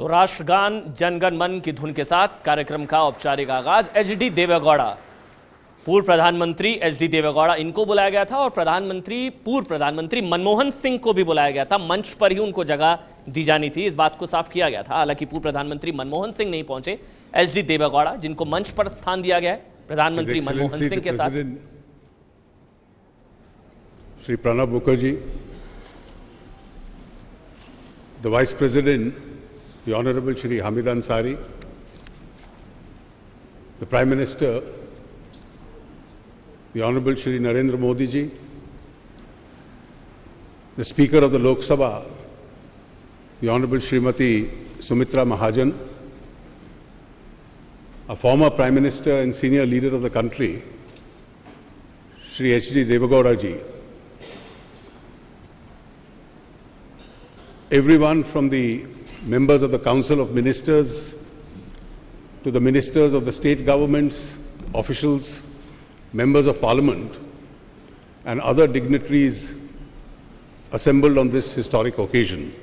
तो राष्ट्रगान जनगण मन की धुन के साथ कार्यक्रम का औपचारिक आगाज। एचडी देवेगौड़ा, पूर्व प्रधानमंत्री एचडी देवेगौड़ा, इनको बुलाया गया था और पूर्व प्रधानमंत्री मनमोहन सिंह को भी बुलाया गया था। मंच पर ही उनको जगह दी जानी थी, इस बात को साफ किया गया था। हालांकि पूर्व प्रधानमंत्री मनमोहन सिंह नहीं पहुंचे, एचडी देवेगौड़ा, जिनको मंच पर स्थान दिया गया है प्रधानमंत्री मनमोहन सिंह के साथ। Shri Pranab Mukherjee, the vice president, the honourable Shri Hamid Ansari, the prime minister, the Honorable Shri Narendra Modi ji, the Speaker of the Lok Sabha, the Honorable Srimati Sumitra Mahajan, a former Prime Minister and senior leader of the country, Shri H.D. Devegowda ji, everyone from the members of the Council of Ministers to the ministers of the state governments, officials, members of parliament and other dignitaries assembled on this historic occasion.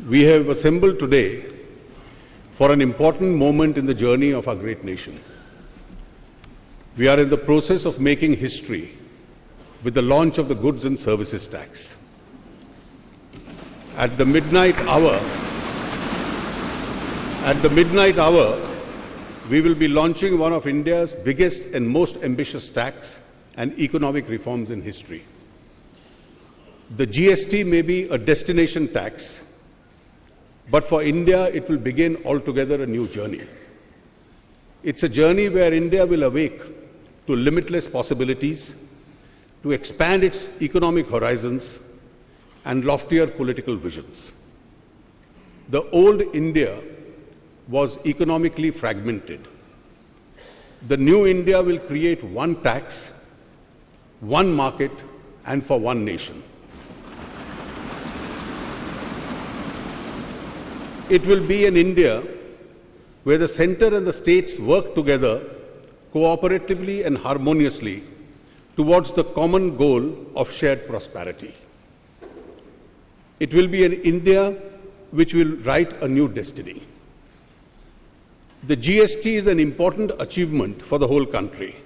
We have assembled today for an important moment in the journey of our great nation. We are in the process of making history with the launch of the Goods and Services Tax. At the midnight hour, we will be launching one of India's biggest and most ambitious tax and economic reforms in history. The GST may be a destination tax, but for India it will begin altogether a new journey. It's a journey where India will awake to limitless possibilities, to expand its economic horizons and loftier political visions. The old India was economically fragmented. The new India will create one tax, one market, and for one nation. It will be an India where the center and the states work together cooperatively and harmoniously towards the common goal of shared prosperity. It will be an India which will write a new destiny. The GST is an important achievement for the whole country.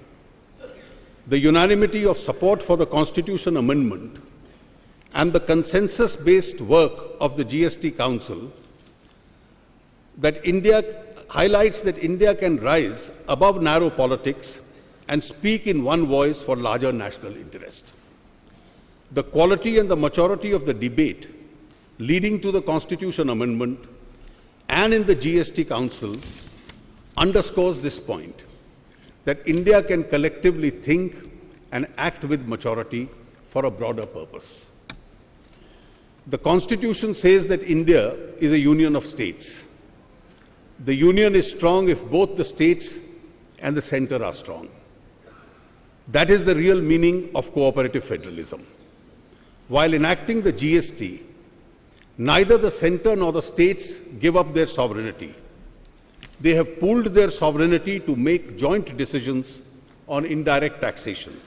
The unanimity of support for the Constitution Amendment and the consensus-based work of the GST Council highlights that India can rise above narrow politics and speak in one voice for larger national interest. The quality and the maturity of the debate leading to the Constitution Amendment and in the GST Council underscores this point, that India can collectively think and act with maturity for a broader purpose. The Constitution says that India is a union of states. The union is strong if both the states and the center are strong. That is the real meaning of cooperative federalism. While enacting the GST, neither the center nor the states give up their sovereignty. They have pooled their sovereignty to make joint decisions on indirect taxation.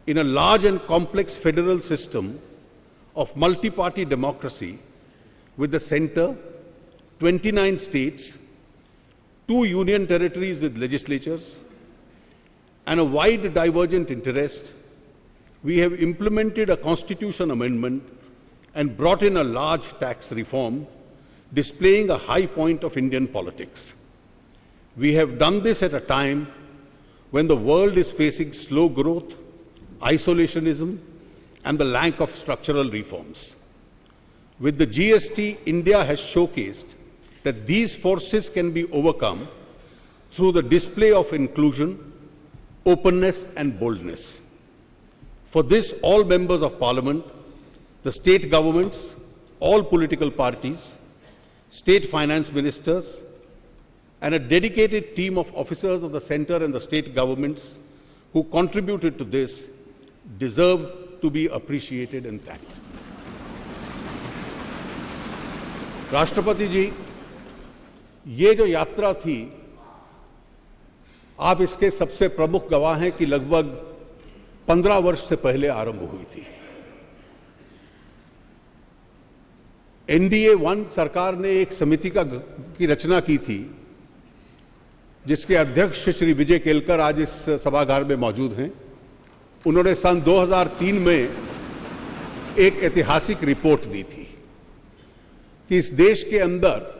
In a large and complex federal system of multi-party democracy, with the center, 29 states, 2 union territories with legislatures, and a wide divergent interest, we have implemented a constitution amendment and brought in a large tax reform, displaying a high point of Indian politics. We have done this at a time when the world is facing slow growth, isolationism, and the lack of structural reforms. With the GST, India has showcased that these forces can be overcome through the display of inclusion, openness, and boldness. For this, all members of Parliament, the state governments, all political parties, state finance ministers, and a dedicated team of officers of the center and the state governments who contributed to this deserve to be appreciated and thanked. राष्ट्रपति जी, ये जो यात्रा थी, आप इसके सबसे प्रमुख गवाह हैं कि लगभग 15 वर्ष से पहले आरंभ हुई थी। एनडीए 1 सरकार ने एक समिति की रचना की थी, जिसके अध्यक्ष श्री विजय केलकर आज इस सभागार में मौजूद हैं। उन्होंने सन 2003 में एक ऐतिहासिक रिपोर्ट दी थी कि इस देश के अंदर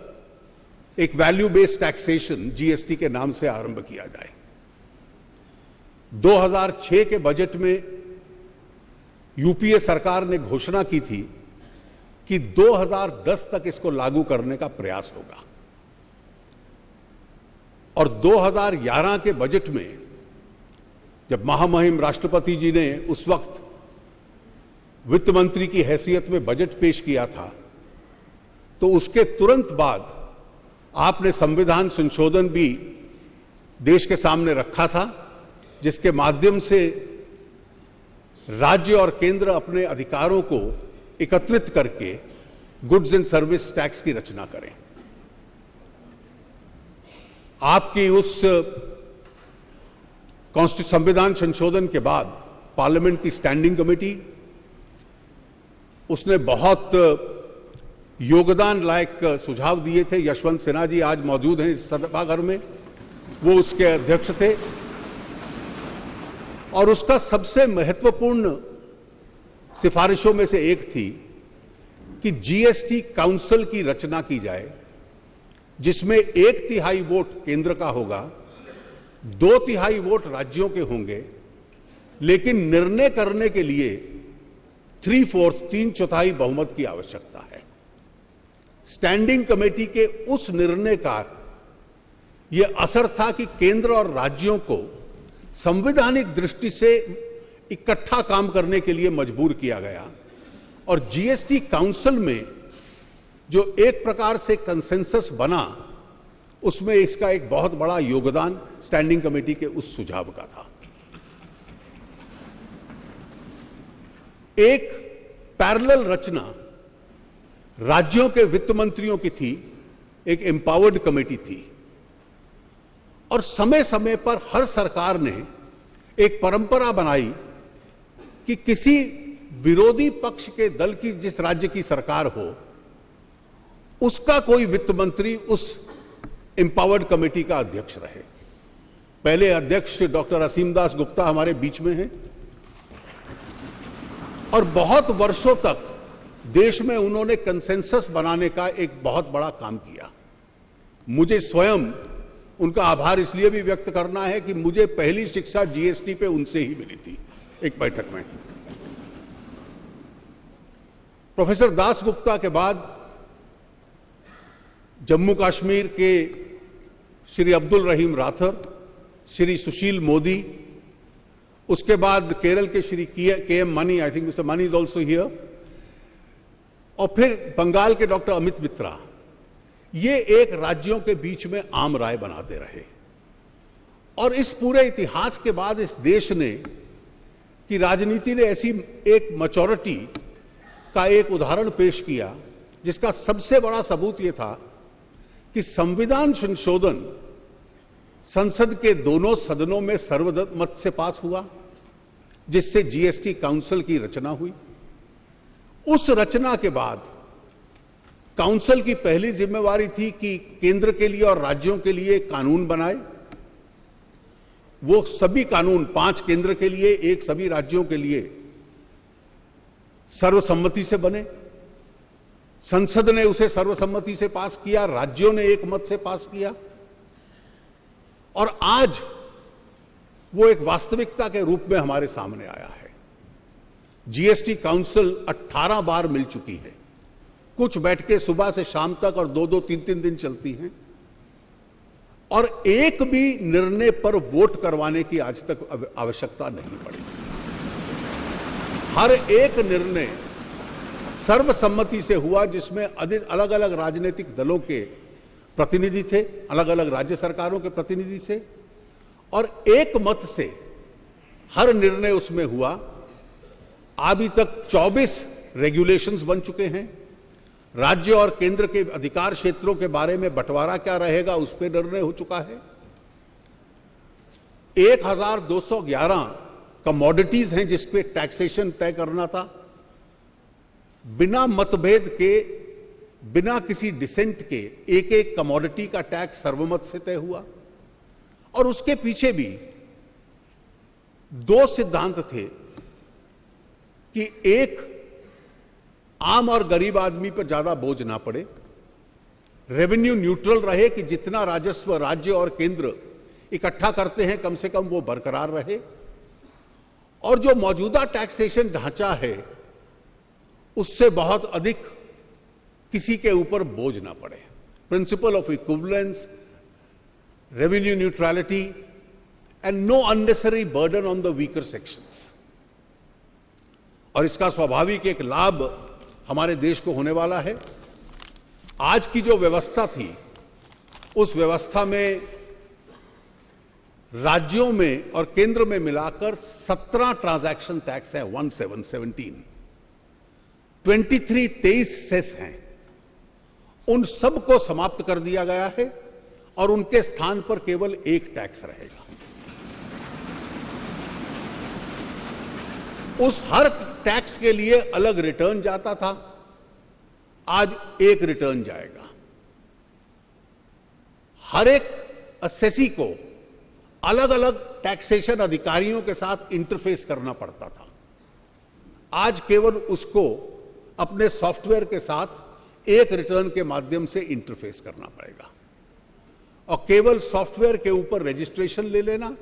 एक वैल्यू बेस्ड टैक्सेशन जीएसटी के नाम से आरंभ किया जाए। 2006 के बजट में यूपीए सरकार ने घोषणा की थी कि 2010 तक इसको लागू करने का प्रयास होगा, और 2011 के बजट में जब महामहिम राष्ट्रपति जी ने उस वक्त वित्त मंत्री की हैसियत में बजट पेश किया था, तो उसके तुरंत बाद आपने संविधान संशोधन भी देश के सामने रखा था, जिसके माध्यम से राज्य और केंद्र अपने अधिकारों को एकत्रित करके गुड्स एंड सर्विस टैक्स की रचना करें। आपकी उस संविधान संशोधन के बाद पार्लियामेंट की स्टैंडिंग कमेटी, उसने बहुत योगदान लायक सुझाव दिए थे। यशवंत सिन्हा जी आज मौजूद हैं इस सभागार में, वो उसके अध्यक्ष थे, और उसका सबसे महत्वपूर्ण सिफारिशों में से एक थी कि जीएसटी काउंसिल की रचना की जाए, जिसमें 1/3 वोट केंद्र का होगा, 2/3 वोट राज्यों के होंगे, लेकिन निर्णय करने के लिए 3/4 बहुमत की आवश्यकता है। स्टैंडिंग कमेटी के उस निर्णय का यह असर था कि केंद्र और राज्यों को संवैधानिक दृष्टि से इकट्ठा काम करने के लिए मजबूर किया गया, और जीएसटी काउंसिल में जो एक प्रकार से कंसेंसस बना, उसमें इसका एक बहुत बड़ा योगदान स्टैंडिंग कमेटी के उस सुझाव का था। एक पैरेलल रचना राज्यों के वित्त मंत्रियों की थी, एक एम्पावर्ड कमेटी थी, और समय समय पर हर सरकार ने एक परंपरा बनाई कि किसी विरोधी पक्ष के दल की जिस राज्य की सरकार हो, उसका कोई वित्त मंत्री उस एम्पावर्ड कमेटी का अध्यक्ष रहे। पहले अध्यक्ष डॉक्टर असीम दास गुप्ता हमारे बीच में हैं, और बहुत वर्षों तक देश में उन्होंने कंसेंसस बनाने का एक बहुत बड़ा काम किया। मुझे स्वयं उनका आभार इसलिए भी व्यक्त करना है कि मुझे पहली शिक्षा जीएसटी पे उनसे ही मिली थी, एक बैठक में। प्रोफेसर दास गुप्ता के बाद जम्मू कश्मीर के श्री अब्दुल रहीम राठौर, श्री सुशील मोदी, उसके बाद केरल के Shri K M Mani, I think mister Mani is also here, और फिर बंगाल के डॉक्टर अमित मित्रा, ये एक राज्यों के बीच में आम राय बनाते रहे। और इस पूरे इतिहास के बाद इस देश ने कि राजनीति ने ऐसी एक मैच्योरिटी का एक उदाहरण पेश किया, जिसका सबसे बड़ा सबूत यह था कि संविधान संशोधन संसद के दोनों सदनों में सर्वमत से पास हुआ, जिससे जीएसटी काउंसिल की रचना हुई। उस रचना के बाद काउंसिल की पहली जिम्मेवारी थी कि केंद्र के लिए और राज्यों के लिए कानून बनाए। वो सभी कानून 5 केंद्र के लिए, 1 सभी राज्यों के लिए सर्वसम्मति से बने। संसद ने उसे सर्वसम्मति से पास किया, राज्यों ने एक मत से पास किया, और आज वो एक वास्तविकता के रूप में हमारे सामने आया है। जीएसटी काउंसिल 18 बार मिल चुकी है। कुछ बैठकें सुबह से शाम तक और 2-2, 3-3 दिन चलती हैं, और एक भी निर्णय पर वोट करवाने की आज तक आवश्यकता नहीं पड़ी। हर एक निर्णय सर्वसम्मति से हुआ, जिसमें अलग अलग राजनीतिक दलों के प्रतिनिधि थे, अलग अलग राज्य सरकारों के प्रतिनिधि थे, और एक मत से हर निर्णय उसमें हुआ। अभी तक 24 रेगुलेशंस बन चुके हैं। राज्य और केंद्र के अधिकार क्षेत्रों के बारे में बंटवारा क्या रहेगा, उस पर निर्णय हो चुका है। 1211 कमोडिटीज हैं जिस पे टैक्सेशन तय करना था। बिना मतभेद के बिना किसी डिसेंट के एक एक कमोडिटी का टैक्स सर्वमत से तय हुआ। और उसके पीछे भी दो सिद्धांत थे कि एक, आम और गरीब आदमी पर ज्यादा बोझ ना पड़े, रेवेन्यू न्यूट्रल रहे कि जितना राजस्व राज्य और केंद्र इकट्ठा करते हैं कम से कम वो बरकरार रहे, और जो मौजूदा टैक्सेशन ढांचा है उससे बहुत अधिक किसी के ऊपर बोझ ना पड़े। Principle of equivalence, revenue neutrality and know unnecessary burden on the weaker sections. और इसका स्वाभाविक एक लाभ हमारे देश को होने वाला है। आज की जो व्यवस्था थी उस व्यवस्था में राज्यों में और केंद्र में मिलाकर 17 ट्रांजैक्शन टैक्स है, 1717, 23 सेस हैं। उन सब को समाप्त कर दिया गया है और उनके स्थान पर केवल एक टैक्स रहेगा। उस हर टैक्स के लिए अलग रिटर्न जाता था, आज एक रिटर्न जाएगा। हर एक असेसी को अलग अलग टैक्सेशन अधिकारियों के साथ इंटरफेस करना पड़ता था, आज केवल उसको अपने सॉफ्टवेयर के साथ एक रिटर्न के माध्यम से इंटरफेस करना पड़ेगा और केवल सॉफ्टवेयर के ऊपर रजिस्ट्रेशन ले लेना,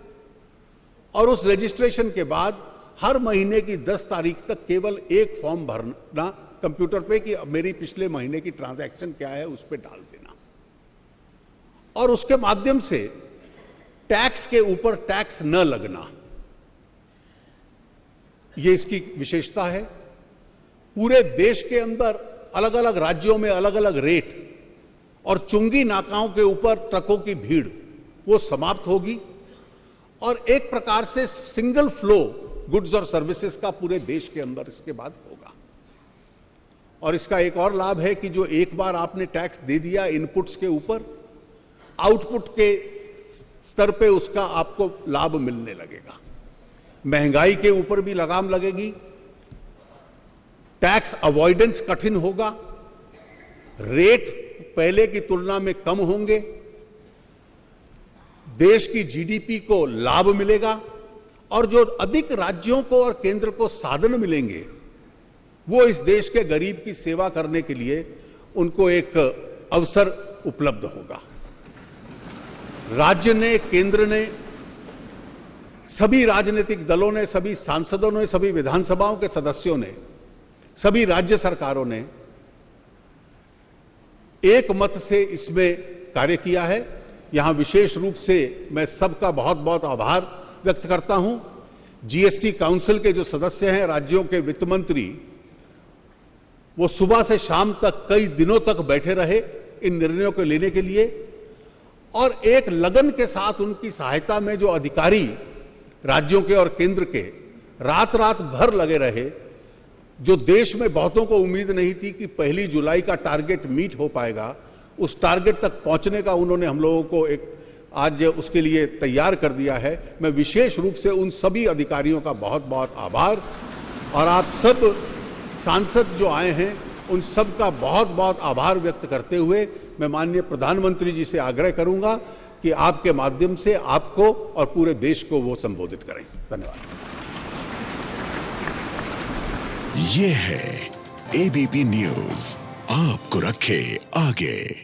और उस रजिस्ट्रेशन के बाद हर महीने की 10 तारीख तक केवल एक फॉर्म भरना कंप्यूटर पे कि मेरी पिछले महीने की ट्रांजैक्शन क्या है उस पे डाल देना, और उसके माध्यम से टैक्स के ऊपर टैक्स न लगना। यह इसकी विशेषता है। पूरे देश के अंदर अलग अलग राज्यों में अलग अलग रेट और चुंगी नाकाओं के ऊपर ट्रकों की भीड़ वो समाप्त होगी और एक प्रकार से सिंगल फ्लो गुड्स और सर्विसेज का पूरे देश के अंदर इसके बाद होगा। और इसका एक और लाभ है कि जो एक बार आपने टैक्स दे दिया इनपुट्स के ऊपर, आउटपुट के स्तर पे उसका आपको लाभ मिलने लगेगा। महंगाई के ऊपर भी लगाम लगेगी, टैक्स अवॉइडेंस कठिन होगा, रेट पहले की तुलना में कम होंगे, देश की जीडीपी को लाभ मिलेगा और जो अधिक राज्यों को और केंद्र को साधन मिलेंगे वो इस देश के गरीब की सेवा करने के लिए उनको एक अवसर उपलब्ध होगा। राज्य ने, केंद्र ने, सभी राजनीतिक दलों ने, सभी सांसदों ने, सभी विधानसभाओं के सदस्यों ने, सभी राज्य सरकारों ने एक मत से इसमें कार्य किया है। यहां विशेष रूप से मैं सबका बहुत बहुत आभार व्यक्त करता हूं। जीएसटी काउंसिल के जो सदस्य हैं, राज्यों के वित्त मंत्री, वो सुबह से शाम तक कई दिनों तक बैठे रहे इन निर्णयों को लेने के लिए, और एक लगन के साथ उनकी सहायता में जो अधिकारी राज्यों के और केंद्र के रात रात भर लगे रहे। जो देश में बहुतों को उम्मीद नहीं थी कि 1 जुलाई का टारगेट मीट हो पाएगा, उस टारगेट तक पहुंचने का उन्होंने हम लोगों को एक आज उसके लिए तैयार कर दिया है। मैं विशेष रूप से उन सभी अधिकारियों का बहुत बहुत आभार, और आप सब सांसद जो आए हैं उन सब का बहुत बहुत आभार व्यक्त करते हुए मैं माननीय प्रधानमंत्री जी से आग्रह करूंगा कि आपके माध्यम से आपको और पूरे देश को वो संबोधित करें। धन्यवाद। ये है एबीपी न्यूज़, आपको रखे आगे।